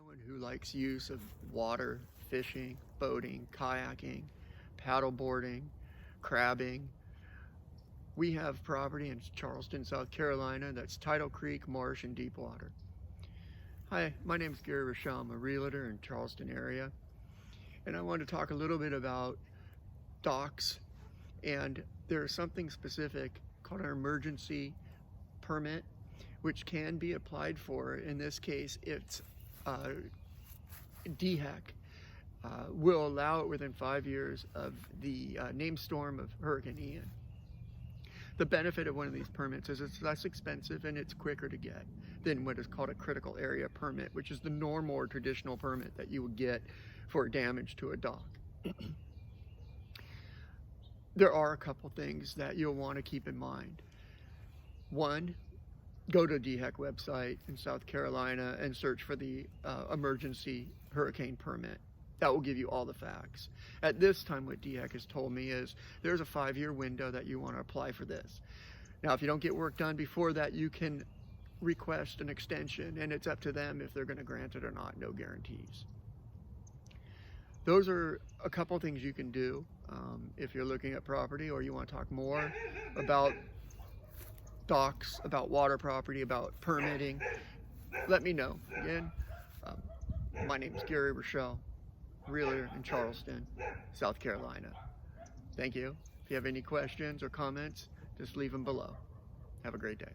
Anyone who likes use of water, fishing, boating, kayaking, paddle boarding, crabbing. We have property in Charleston, South Carolina that's tidal creek, marsh, and deep water. Hi, my name is Gary Rochelle. I'm a realtor in Charleston area, and I want to talk a little bit about docks. And there's something specific called an emergency permit, which can be applied for. In this case, it's DHEC will allow it within 5 years of the named storm of Hurricane Ian. The benefit of one of these permits is it's less expensive and it's quicker to get than what is called a critical area permit, which is the normal or traditional permit that you would get for damage to a dock. There are a couple things that you'll want to keep in mind. One, go to the DHEC website in South Carolina and search for the emergency hurricane permit. That will give you all the facts. At this time, what DHEC has told me is there's a 5-year window that you want to apply for this. Now, if you don't get work done before that, you can request an extension, and it's up to them if they're going to grant it or not. No guarantees. Those are a couple things you can do if you're looking at property or you want to talk more about docks, about water property, about permitting. Let me know. Again, my name is Gary Rochelle, realtor in Charleston, South Carolina. Thank you. If you have any questions or comments, just leave them below. Have a great day.